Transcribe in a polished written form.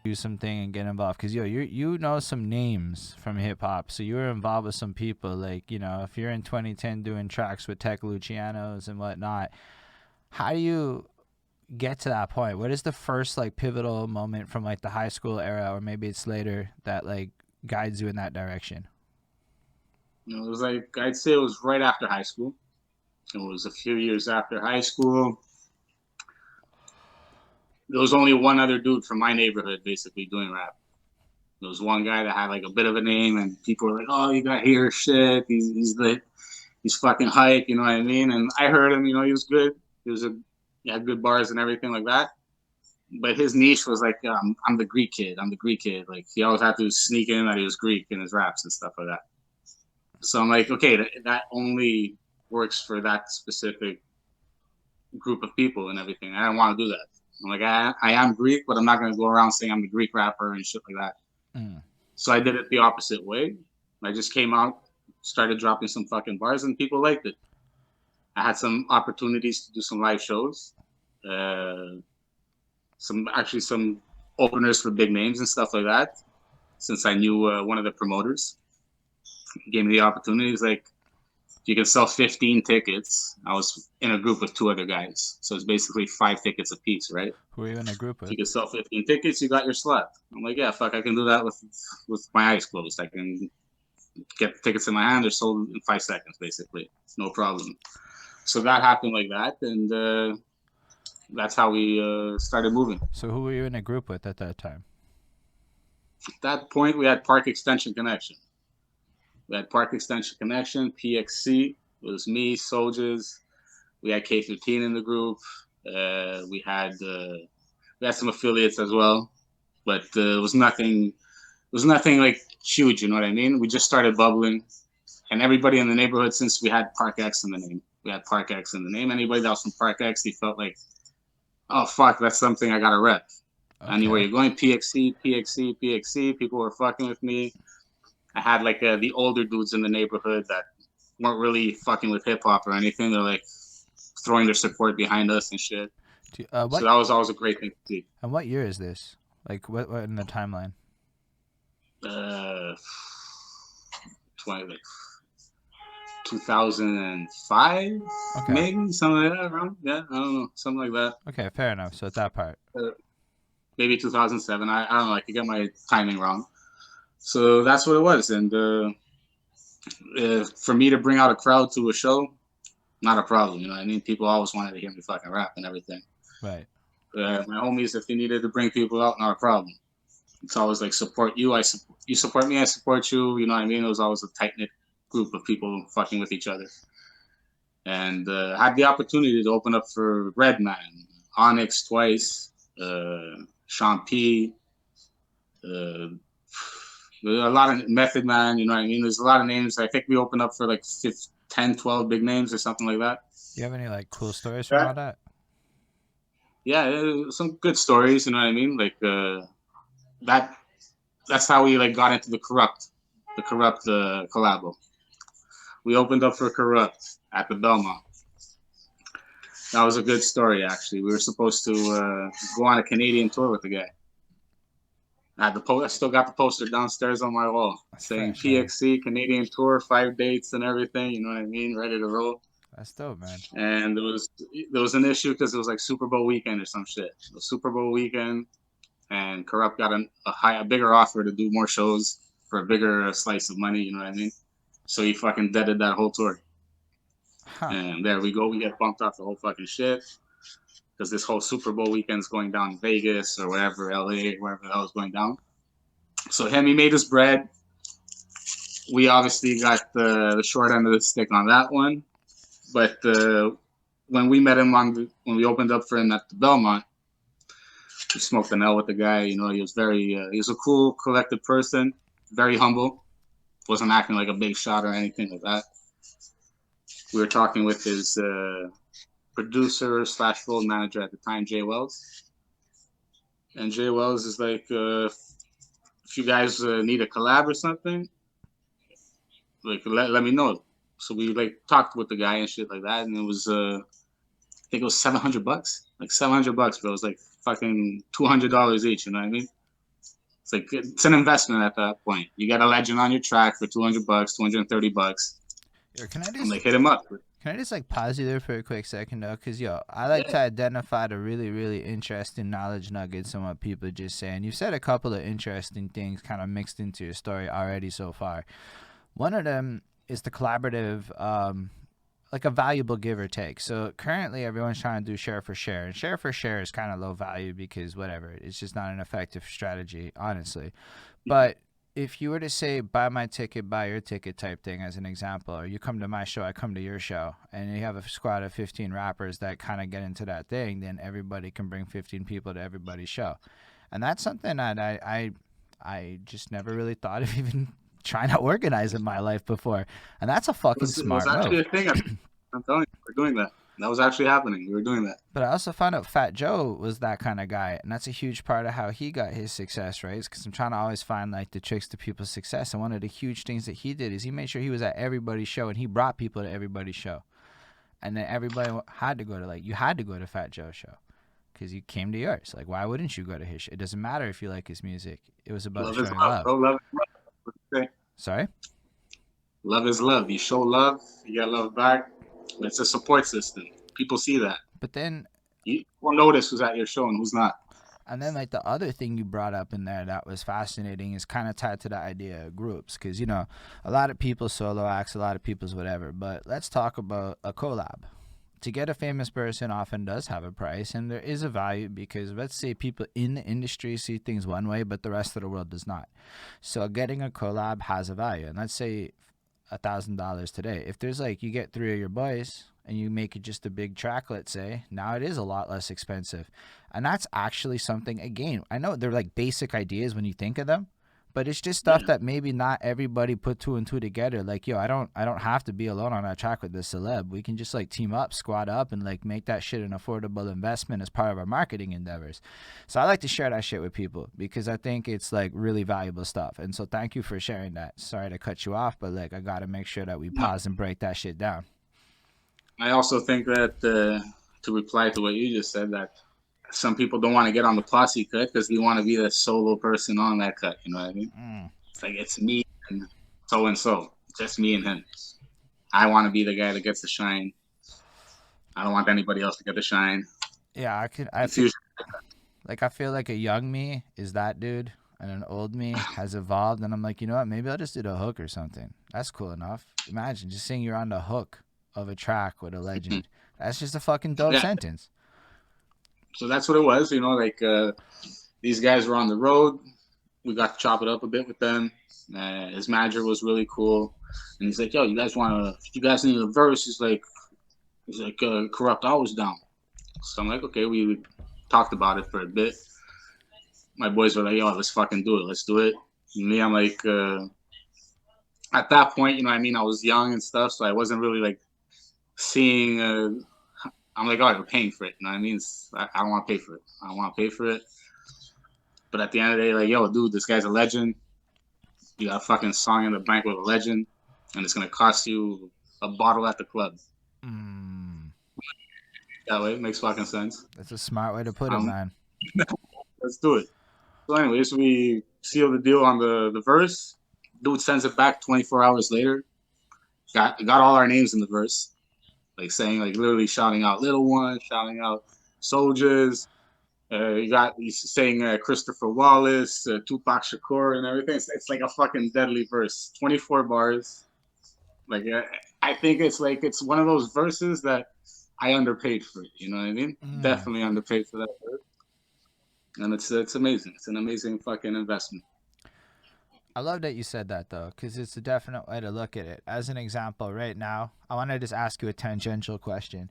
Do something and get involved? Because you know some names from hip hop, so you were involved with some people. Like, if you're in 2010 doing tracks with Tech Lucianos and whatnot, how do you get to that point? What is the first like pivotal moment from like the high school era, or maybe it's later, that like guides you in that direction? It was like I'd say it was right after high school. It was a few years after high school. There was only one other dude from my neighborhood basically doing rap. There was one guy that had like a bit of a name, and people were like, "Oh, you got here, shit. He's lit. He's fucking hype." You know what I mean? And I heard him. He was good. He had good bars and everything like that. But his niche was like, I'm the Greek kid. I'm the Greek kid. Like he always had to sneak in that he was Greek in his raps and stuff like that. So I'm like, okay, that only works for that specific group of people and everything. I don't want to do that. I'm like, I am Greek, but I'm not going to go around saying I'm the Greek rapper and shit like that. Mm. So I did it the opposite way. I just came out, started dropping some fucking bars, and people liked it. I had some opportunities to do some live shows, uh, some openers for big names and stuff like that. Since I knew one of the promoters, he gave me the opportunity. He's like, you can sell 15 tickets. I was in a group with two other guys, so it's basically 5 tickets a piece, right? Who are you in a group If with? you can sell 15 tickets, you got your slot. I'm like, yeah, fuck, I can do that with my eyes closed. I can get the tickets in my hand. They're sold in 5 seconds, basically. No problem. So that happened like that, and that's how we started moving. So who were you in a group with at that time? At that point, we had Park Extension Connection. We had Park Extension Connection, PXC. It was me, Soldiers. We had K15 in the group. We had some affiliates as well, but it was nothing. It was nothing like huge. You know what I mean? We just started bubbling, and everybody in the neighborhood, since we had Park X in the name, we had Park X in the name. Anybody that was from Park X, he felt like, oh fuck, that's something I gotta rep. Anywhere Okay. you're going, PXC, PXC, PXC. People were fucking with me. I had like the older dudes in the neighborhood that weren't really fucking with hip hop or anything. They're like throwing their support behind us and shit. So What that was always a great thing to see. and what year is this? Like what in the timeline? Uh, 20, like 2005, Okay. maybe something like that. Around, yeah, I don't know, something like that. Okay, fair enough. So at that part. Uh, Maybe 2007. I don't know. I could get my timing wrong. So that's what it was. And for me to bring out a crowd to a show, not a problem. You know what I mean? People always wanted to hear me fucking rap and everything. Right. My homies, if they needed to bring people out, not a problem. It's always like support you, you support me, I support you. You know what I mean? It was always a tight knit group of people fucking with each other. And had the opportunity to open up for Redman, Onyx twice, Sean P, uh, a lot of Method Man. You know what I mean? There's a lot of names. I think we opened up for like 10, 12 big names or something like that. You have any like cool stories from Yeah, all that? yeah, some good stories. You know what I mean? Like that. That's how we like got into the corrupt collabo. We opened up for Corrupt at the Belmont. That was a good story, actually. We were supposed to go on a Canadian tour with the guy. I still got the poster downstairs on my wall That's saying fresh, man. PXC Canadian tour, 5 dates and everything. You know what I mean? Ready to roll. That's dope, man. And there was an issue because it was like Super Bowl weekend or some shit. It was Super Bowl weekend, and Corrupt got a bigger offer to do more shows for a bigger slice of money. You know what I mean? So he fucking deaded that whole tour. Huh. And there we go. We get bumped off the whole fucking shit because this whole Super Bowl weekend's going down in Vegas or wherever, LA, wherever the hell is going down. So him, he made his bread. We obviously got the short end of the stick on that one. But when we met him when we opened up for him at the Belmont, we smoked an L with the guy. You know, he was a cool, collected person, very humble. Wasn't acting like a big shot or anything like that. We were talking with his producer slash road manager at the time, Jay Wells. And Jay Wells is like, if you guys need a collab or something, like let me know. So we like talked with the guy and shit like that, and think it was $700, like $700, bro. It was like fucking $200 each. You know what I mean? It's like it's an investment at that point. You got a legend on your track for $200, $230. Yo, can I I'm just like, hit him up. Can I just like pause you there for a quick second though? Cause yo, I like to identify the really, really interesting knowledge nuggets and what people just say. And you've said a couple of interesting things kind of mixed into your story already so far. One of them is the collaborative, like a valuable give or take. So currently everyone's trying to do share for share, and share for share is kind of low value because whatever, it's just not an effective strategy, honestly. But if you were to say buy my ticket, buy your ticket type thing as an example, or you come to my show, I come to your show, and you have a squad of 15 rappers that kind of get into that thing, then everybody can bring 15 people to everybody's show. And that's something that I just never really thought of even trying to organize in my life before. And that's a fucking smart move. It was actually move. a thing. I'm telling you, we're doing that. That was actually happening. We were doing that. But I also found out Fat Joe was that kind of guy, and that's a huge part of how he got his success, right? Because I'm trying to always find like the tricks to people's success, and one of the huge things that he did is he made sure he was at everybody's show, and he brought people to everybody's show, and then everybody had to go to you had to go to Fat Joe's show because he came to yours. Like, why wouldn't you go to his show? It doesn't matter if you like his music. It was about showing love. Bro, love is love. Okay. Sorry? Love is love. You show love, you get love back. It's a support system. People see that. But then you will notice who's at your show and who's not. And then like the other thing you brought up in there that was fascinating is kind of tied to the idea of groups, because you know a lot of people solo acts, a lot of people's whatever. But let's talk about a collab. To get a famous person often does have a price, and there is a value because let's say people in the industry see things one way, but the rest of the world does not. So getting a collab has a value, and let's say $1,000 today. If there's like you get 3 of your boys and you make it just a big track, let's say, now it is a lot less expensive. And that's actually something, again, I know they're like basic ideas when you think of them, but it's just stuff that maybe not everybody put 2 and 2 together. Like, yo, I don't have to be alone on that track with this celeb. We can just like team up, squad up, and like make that shit an affordable investment as part of our marketing endeavors. So I like to share that shit with people because I think it's like really valuable stuff. And so thank you for sharing that. Sorry to cut you off, but like I got to make sure that we pause and break that shit down. I also think that to reply to what you just said, that some people don't want to get on the posse cut because they want to be the solo person on that cut. You know what I mean? It's like it's me and so, just me and him. I want to be the guy that gets the shine. I don't want anybody else to get the shine. Yeah, I feel like a young me is that dude, and an old me has evolved, and I'm like, you know what? Maybe I'll just do the hook or something. That's cool enough. Imagine just saying you're on the hook of a track with a legend. That's just a fucking dope sentence. So that's what it was, you know, like these guys were on the road. We got to chop it up a bit with them. His manager was really cool. And he's like, yo, you guys need a verse? He's like, Corrupt I was down. So I'm like, okay, we talked about it for a bit. My boys were like, yo, let's fucking do it. Let's do it. And me, I'm like, at that point, you know what I mean? I was young and stuff, so I wasn't really like seeing I'm like, oh, you're paying for it. You know what I mean? I don't want to pay for it. I don't want to pay for it. But at the end of the day, like, yo, dude, this guy's a legend. You got a fucking song in the bank with a legend, and it's going to cost you a bottle at the club. That way, it makes fucking sense. That's a smart way to put it, man. Let's do it. So anyways, we seal the deal on the verse. Dude sends it back 24 hours later. Got all our names in the verse. Like saying, like literally shouting out Little One, shouting out Soldiers. He's saying Christopher Wallace, Tupac Shakur, and everything. It's like a fucking deadly verse. 24 bars. Like I think it's one of those verses that I underpaid for it. You know what I mean? Definitely underpaid for that verse. And it's amazing. It's an amazing fucking investment. I love that you said that, though, because it's a definite way to look at it. As an example, right now, I want to just ask you a tangential question.